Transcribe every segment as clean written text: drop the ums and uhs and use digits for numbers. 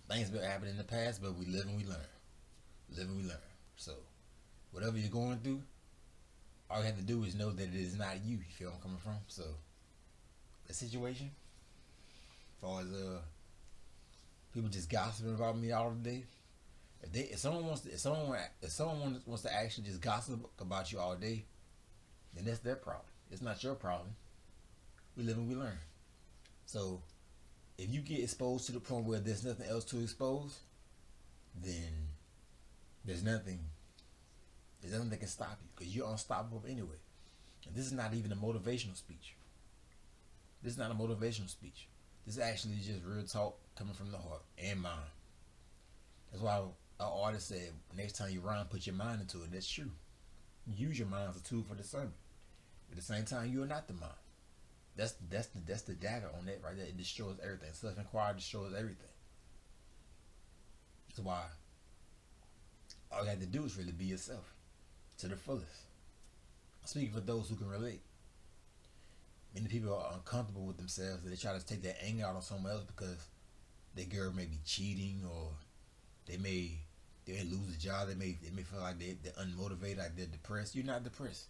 Things been happening in the past, but we live and we learn. Live and we learn. So whatever you're going through, all you have to do is know that it is not you. You feel where I'm coming from? So the situation, as far as people just gossiping about me all day. If someone wants to actually just gossip about you all day, then that's their problem. It's not your problem. We live and we learn. So if you get exposed to the point where there's nothing else to expose, then there's nothing there's nothing that can stop you because you're unstoppable anyway. And this is not even a motivational speech. This is not a motivational speech. This is actually just real talk coming from the heart and mind. That's why our artist said, next time you rhyme, put your mind into it. That's true. Use your mind as a tool for discernment. At the same time, you are not the mind. That's the dagger on that right there. It destroys everything. Self-inquiry destroys everything. That's why all you have to do is really be yourself to the fullest. Speaking for those who can relate. Many people are uncomfortable with themselves. They try to take their anger out on someone else because their girl may be cheating, or they may lose a job. They may feel like they're unmotivated, like they're depressed. You're not depressed.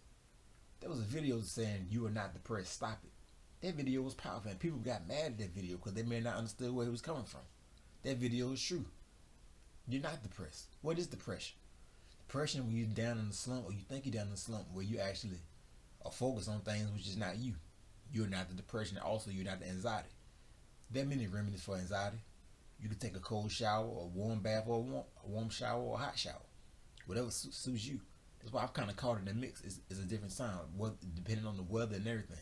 There was a video saying you are not depressed. Stop it. That video was powerful, and people got mad at that video because they may not understand where it was coming from. That video is true. You're not depressed. What is depression? Depression when you're down in the slump, or you think you're down in the slump, where you actually are focused on things which is not you. You're not the depression. Also, you're not the anxiety. There are many remedies for anxiety. You can take a cold shower, or a warm bath, or a warm shower, or a hot shower. Whatever suits you. That's why I've kind of called it a mix. It's a different sound, depending on the weather and everything.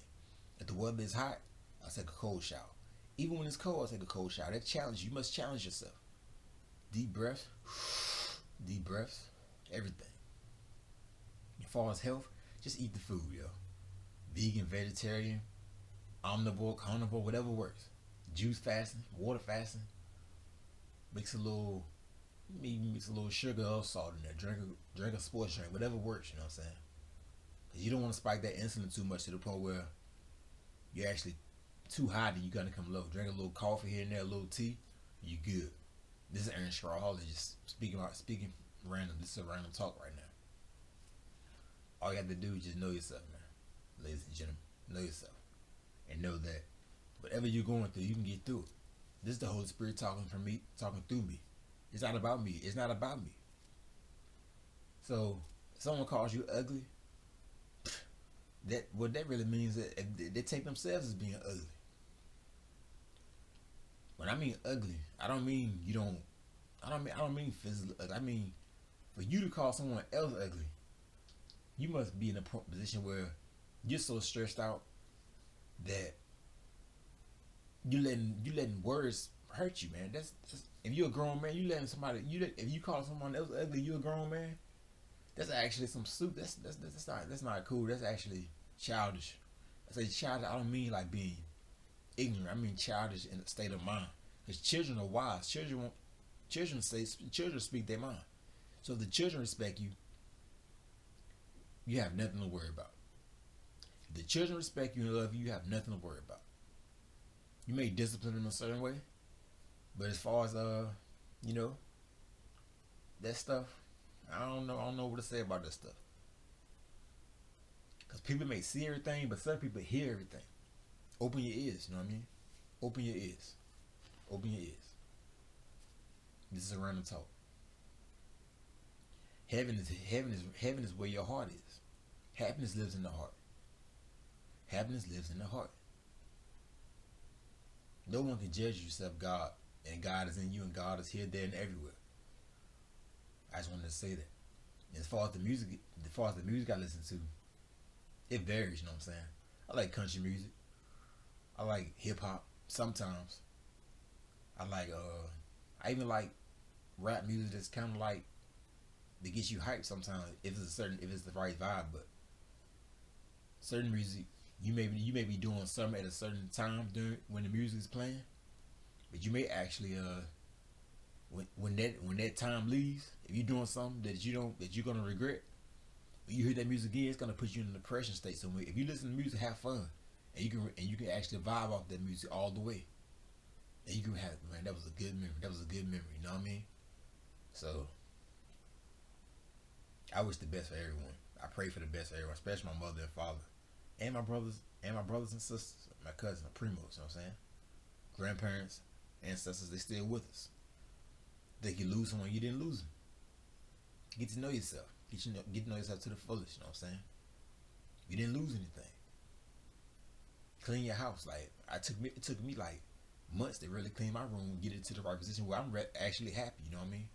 If the weather is hot, I'll take a cold shower. Even when it's cold, I'll take a cold shower. That challenge, you must challenge yourself. Deep breaths, everything. As far as health, just eat the food, yo. Vegan, vegetarian, omnivore, carnivore, whatever works. Juice fasting, water fasting. Mix a little sugar or salt in there. Drink a sports drink, whatever works. You know what I'm saying? Cause you don't want to spike that insulin too much to the point where you're actually too high and you're gonna come low. Drink a little coffee here and there, a little tea, you good. This is Aaron Strawholder just speaking random. This is a random talk right now. All you have to do is just know yourself, man. Ladies and gentlemen, know yourself. And know that whatever you're going through, you can get through it. This is the Holy Spirit talking through me. It's not about me. It's not about me. So, if someone calls you ugly, what that really means is that they take themselves as being ugly. When I mean ugly, I don't mean physically ugly. I mean, for you to call someone else ugly, you must be in a position where you're so stressed out that you letting words hurt you, man. That's if you're a grown man, if you call someone else ugly, you're a grown man. That's actually some soup. That's not cool. That's actually childish. I say childish. I don't mean like being ignorant. I mean childish in a state of mind. Because children are wise. Children speak their mind. So if the children respect you, you have nothing to worry about. If the children respect you and love you, you have nothing to worry about. You may discipline them a certain way, but as far as that stuff, I don't know what to say about that stuff. Cause people may see everything, but some people hear everything. Open your ears, you know what I mean? Open your ears. Open your ears. This is a random talk. Heaven is where your heart is. Happiness lives in the heart. Happiness lives in the heart. No one can judge you except God, and God is in you, and God is here, there, and everywhere. I just wanted to say that. As far as the music I listen to, it varies. You know what I'm saying? I like country music. I like hip hop sometimes. I even like rap music that's kind of like that gets you hyped sometimes if it's the right vibe. But certain music, you may be doing something at a certain time during when the music is playing, but you may actually when that time leaves, if you're doing something that you're gonna regret, when you hear that music again, it's gonna put you in a depression state. So if you listen to music, have fun, and you can actually vibe off that music all the way. And you can have, man, that was a good memory. That was a good memory. You know what I mean? So I wish the best for everyone. I pray for the best for everyone, especially my mother and father, and my brothers and sisters, my cousins, my primos. You know what I'm saying? Grandparents, ancestors, they still with us. Think you lose someone, you didn't lose them. Get to know yourself. Get to know yourself to the fullest. You know what I'm saying? You didn't lose anything. Clean your house. Like it took me like months to really clean my room, get it to the right position where I'm actually happy. You know what I mean?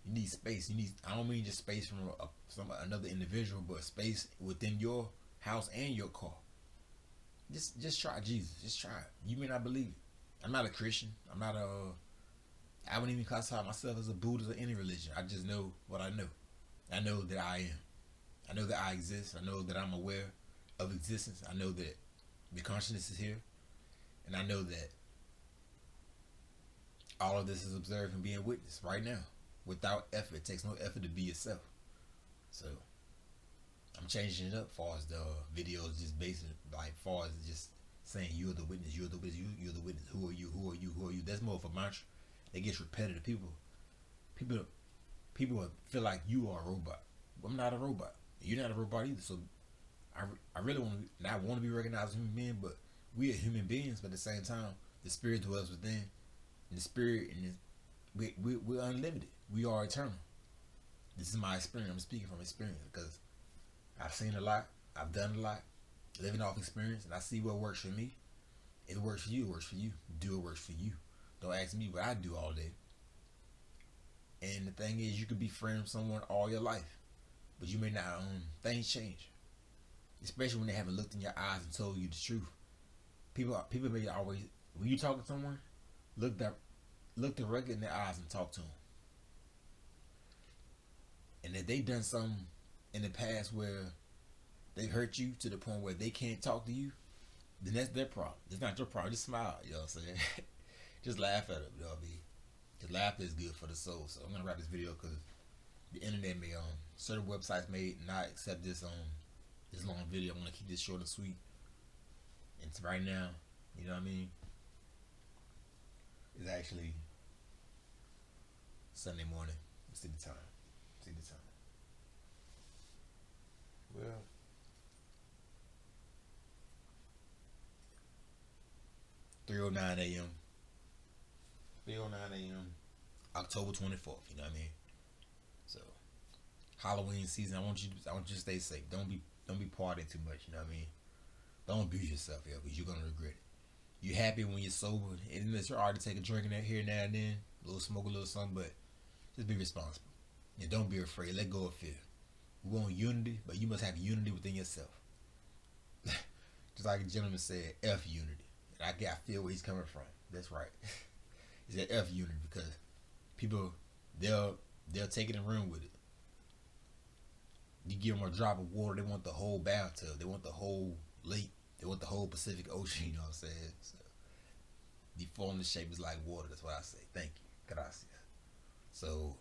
You need space. You need. I don't mean just space from another individual, but space within your house and your car. Just try Jesus. Just try it. You may not believe it. I'm not a Christian. I'm not a. I wouldn't even classify myself as a Buddhist or any religion. I just know what I know. I know that I am. I know that I exist. I know that I'm aware of existence. I know that the consciousness is here, and I know that all of this is observed and being witnessed right now. Without effort, it takes no effort to be yourself. So I'm changing it up as far as the videos, just basic, like far as just saying you're the witness, you're the witness, you're the witness. Who are you? Who are you? Who are you? That's more of a mantra. It gets repetitive. People feel like you are a robot. I'm not a robot. You're not a robot either. So I really want to. I want to be recognized as a human being, but we are human beings. But at the same time, the spirit dwells within, and the spirit and we're unlimited. We are eternal. This is my experience. I'm speaking from experience because I've seen a lot. I've done a lot, living off experience, and I see what works for me. If it works for you, it works for you. Do what works for you. Don't ask me what I do all day. And the thing is, you could be friends with someone all your life, but you may not. Things change, especially when they haven't looked in your eyes and told you the truth. People may always, when you talk to someone, look directly in their eyes and talk to them. And if they done something in the past where they hurt you to the point where they can't talk to you, then that's their problem. It's not your problem. Just smile. You know what I'm saying? Just laugh at them. You know what I mean? Because laughter is good for the soul. So I'm gonna wrap this video because the internet may certain websites may not accept this this long video. I'm gonna keep this short and sweet. And right now, you know what I mean? It's actually Sunday morning. Let's see the time. Well, 3:09 a.m. 3:09 a.m. October 24th. You know what I mean? So Halloween season. I want you to stay safe. Don't be partying too much. You know what I mean? Don't abuse yourself, yo, because you're gonna regret it. You happy when you're sober, and it's hard to take a drink in there here now and then, a little smoke, a little something, but just be responsible. And don't be afraid. Let go of fear. We want unity, but you must have unity within yourself. Just like a gentleman said, F unity. And I feel where he's coming from. That's right. He said F unity because people, they'll take it and run with it. You give them a drop of water, they want the whole bathtub. They want the whole lake. They want the whole Pacific Ocean, you know what I'm saying? So, deform the shape is like water. That's what I say. Thank you. Gracias. So,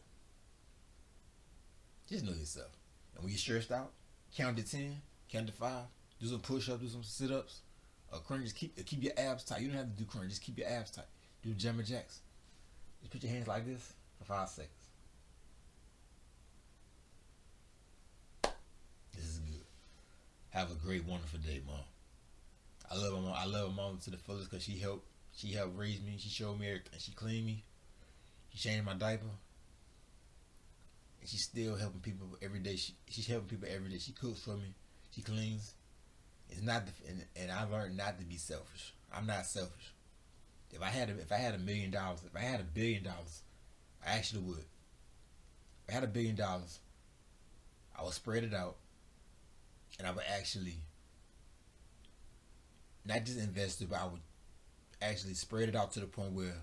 just know yourself. And when you're stressed out, count to 10, count to 5, do some push-ups, do some sit-ups, crunch. Just keep your abs tight. You don't have to do crunch. Just keep your abs tight. Do jumping jacks. Just put your hands like this for 5 seconds. This is good. Have a great, wonderful day, Mom. I love my mom. I love my mom to the fullest because she helped raise me. She showed me everything. She cleaned me. She changed my diaper. And she's still helping people every day. She's helping people every day. She cooks for me. She cleans. It's not and I learned not to be selfish. I'm not selfish. If I had $1 million, if I had $1 billion, I actually would. If I had $1 billion, I would spread it out, and I would actually not just invest it, but I would actually spread it out to the point where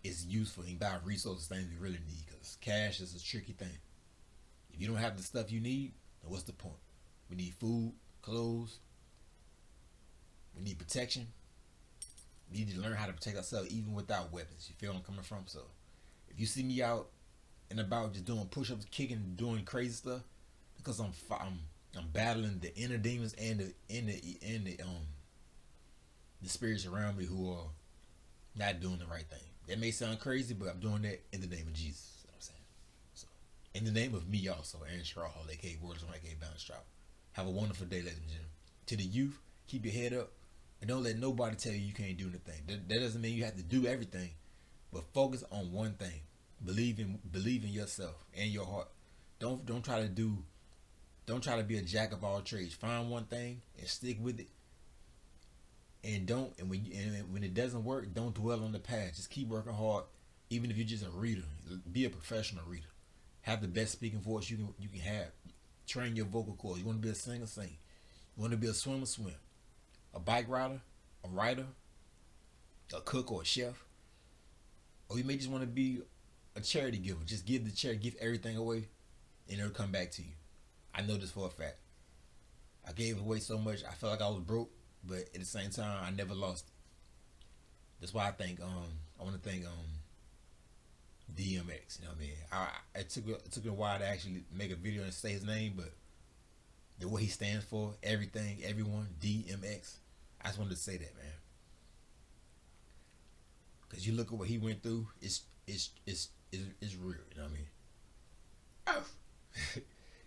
it's useful and buy resources, things we really need. Because cash is a tricky thing. If you don't have the stuff you need, then what's the point? We need food, clothes. We need protection. We need to learn how to protect ourselves even without weapons. You feel where I'm coming from? So if you see me out and about just doing push-ups, kicking, doing crazy stuff, because I'm battling the inner demons and the spirits around me who are not doing the right thing. That may sound crazy, but I'm doing that in the name of Jesus. You know what I'm saying? So, in the name of me also, Aaron Strawhall, aka Words on aka Bounce Drop. Have a wonderful day, ladies and gentlemen. To the youth, keep your head up and don't let nobody tell you you can't do anything. That doesn't mean you have to do everything, but focus on one thing. Believe in yourself and your heart. Don't try to do. Don't try to be a jack of all trades. Find one thing and stick with it. And when it doesn't work, don't dwell on the past. Just keep working hard. Even if you're just a reader, be a professional reader. Have the best speaking voice you can have. Train your vocal cords. You want to be a singer, sing. You want to be a swimmer, swim. A bike rider, a writer, a cook or a chef. Or you may just want to be a charity giver. Just give everything away, and it'll come back to you. I know this for a fact. I gave away so much, I felt like I was broke, but at the same time, I never lost it. That's why I want to thank DMX. You know what I mean? It took a while to actually make a video and say his name, but the what he stands for, everything, everyone, DMX. I just wanted to say that, man. Cause you look at what he went through, it's real. You know what I mean?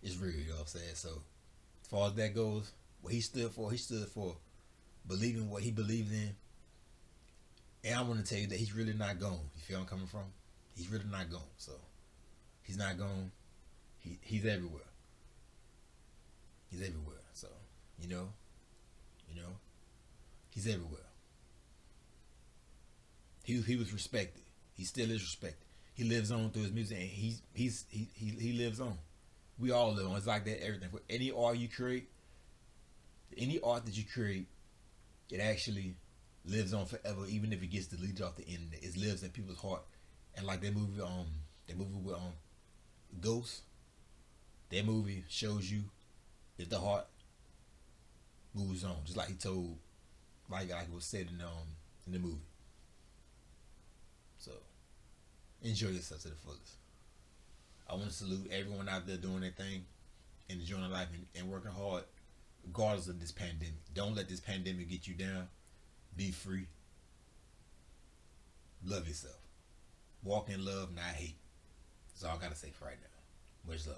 It's real. You know what I'm saying? So, as far as that goes, what he stood for believing what he believes in. And I want to tell you that he's really not gone. You feel where I'm coming from? He's really not gone. So, he's not gone. He's everywhere. He's everywhere. So, you know, he's everywhere. He was respected. He still is respected. He lives on through his music, and he lives on. We all live on. It's like that. Everything. For any art you create, any art that you create, it actually lives on forever, even if it gets deleted off the internet. It lives in people's heart. And like that movie with Ghost, that movie shows you that the heart moves on, just like he told, like it was said in the movie. So enjoy yourself to the fullest. I want to salute everyone out there doing their thing and enjoying their life and working hard, regardless of this pandemic. Don't let this pandemic get you down. Be free. Love yourself. Walk in love, not hate. That's all I gotta say for right now. Much love.